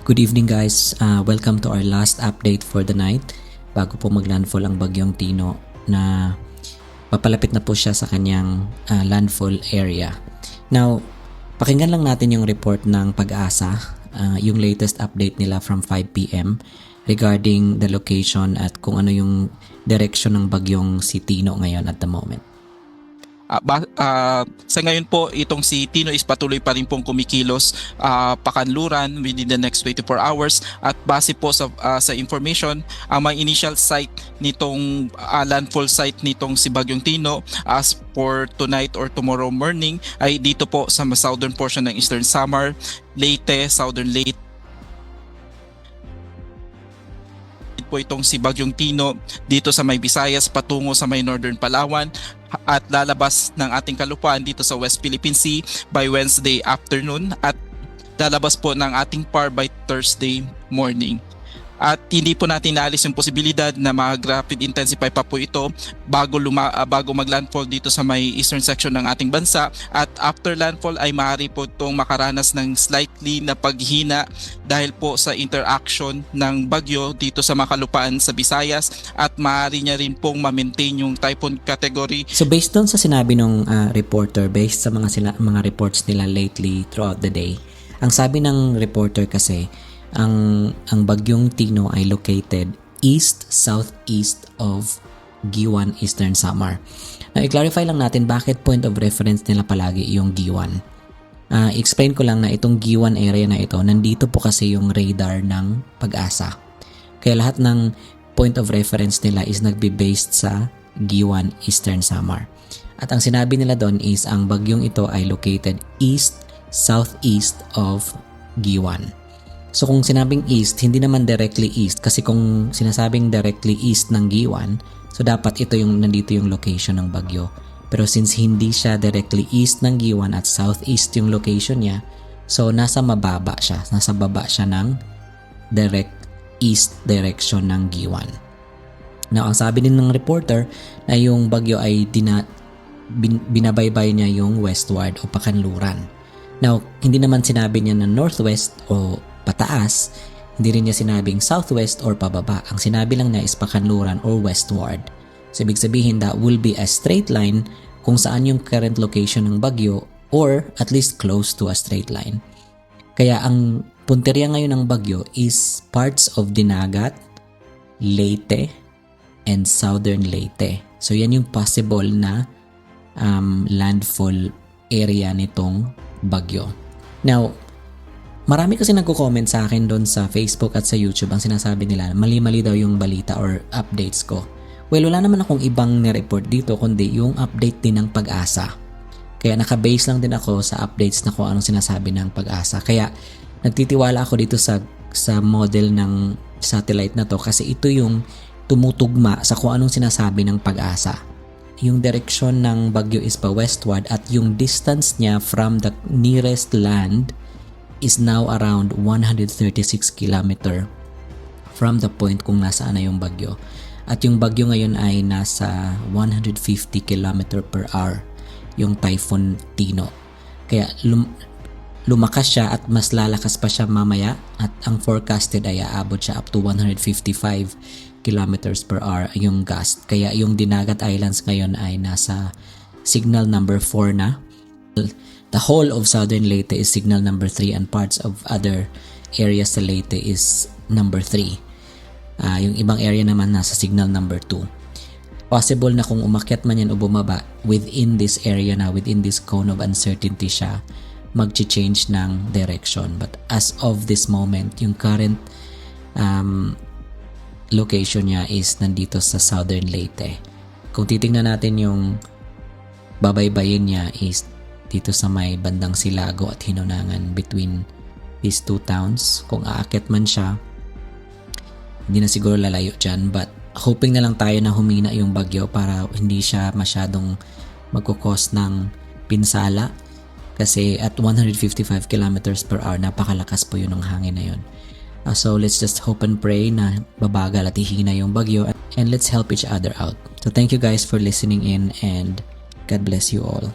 Good evening guys, welcome to our last update for the night bago po maglandfall ang bagyong Tino na papalapit na po siya sa kanyang landfall area. Now, pakinggan lang natin yung report ng Pag-asa, yung latest update nila from 5 PM regarding the location at kung ano yung direction ng bagyong si Tino ngayon at the moment. Sa ngayon po, itong si Tino is patuloy pa rin pong kumikilos pakanluran within the next 24 hours at base po sa information, ang mga initial site nitong landfall site nitong si Bagyong Tino as for tonight or tomorrow morning ay dito po sa southern portion ng Eastern Samar, Leyte, Southern Leyte po itong si Bagyong Tino dito sa may Visayas patungo sa may Northern Palawan at lalabas ng ating kalupaan dito sa West Philippine Sea by Wednesday afternoon at lalabas po ng ating PAR by Thursday morning. At hindi po natin naalis yung posibilidad na mag-rapid intensify pa po ito bago mag-landfall dito sa may eastern section ng ating bansa. At after landfall ay maaari po itong makaranas ng slightly na paghina dahil po sa interaction ng bagyo dito sa makalupaan sa Visayas at maaari niya rin pong ma-maintain yung typhoon category. So based doon sa sinabi ng reporter, based sa mga reports nila lately throughout the day, ang sabi ng reporter kasi, ang bagyong Tino ay located east-southeast of Giwan, Eastern Samar. Now, i-clarify lang natin bakit point of reference nila palagi yung Giwan. Explain ko lang na itong Giwan area na ito, nandito po kasi yung radar ng Pag-asa. Kaya lahat ng point of reference nila is nagbe-based sa Giwan, Eastern Samar. At ang sinabi nila doon is ang bagyong ito ay located east-southeast of Giwan. So kung sinabing east, hindi naman directly east kasi kung sinasabing directly east ng Giwan, so dapat ito yung nandito yung location ng bagyo. Pero since hindi siya directly east ng Giwan at southeast yung location niya, so nasa mababa siya, nasa baba siya ng direct east direction ng Giwan. Now ang sabi din ng reporter na yung bagyo ay binabaybay niya yung westward o pakanluran. Now hindi naman sinabi niya na northwest o pataas, hindi rin niya sinabing southwest or pababa. Ang sinabi lang niya is pakanluran or westward. So ibig sabihin that will be a straight line kung saan yung current location ng bagyo or at least close to a straight line. Kaya ang punteriya ngayon ng bagyo is parts of Dinagat, Leyte, and Southern Leyte. So yan yung possible na landfall area nitong bagyo. Now, marami kasi nagko-comment sa akin doon sa Facebook at sa YouTube ang sinasabi nila mali-mali daw yung balita or updates ko. Well, wala naman akong ibang nireport dito kundi yung update din ng Pag-asa. Kaya nakabase lang din ako sa updates na kung anong sinasabi ng Pag-asa. Kaya nagtitiwala ako dito sa model ng satellite na to kasi ito yung tumutugma sa kung anong sinasabi ng Pag-asa. Yung direksyon ng bagyo is pa westward at yung distance niya from the nearest land is now around 136 km from the point kung nasaan na yung bagyo. At yung bagyo ngayon ay nasa 150 km per hour, yung Typhoon Tino. Kaya lumakas siya at mas lalakas pa siya mamaya at ang forecasted ay aabot siya up to 155 km per hour yung gust. Kaya yung Dinagat Islands ngayon ay nasa signal number 4 na. The whole of Southern Leyte is signal number 3 and parts of other areas sa Leyte is number 3. Yung ibang area naman nasa signal number 2. Possible na kung umakyat man yan o bumaba within this area na, within this cone of uncertainty siya, mag-change ng direction. But as of this moment, yung current location niya is nandito sa Southern Leyte. Kung titingnan natin yung babaybayin niya is dito sa may bandang Silago at Hinunangan between these two towns. Kung aakyat man siya, hindi na siguro lalayo dyan, but hoping na lang tayo na humina yung bagyo para hindi siya masyadong magkukos ng pinsala kasi at 155 km per hour napakalakas po yun ng hangin na yun. So let's just hope and pray na babagal at hihina yung bagyo and let's help each other out. So thank you guys for listening in and God bless you all.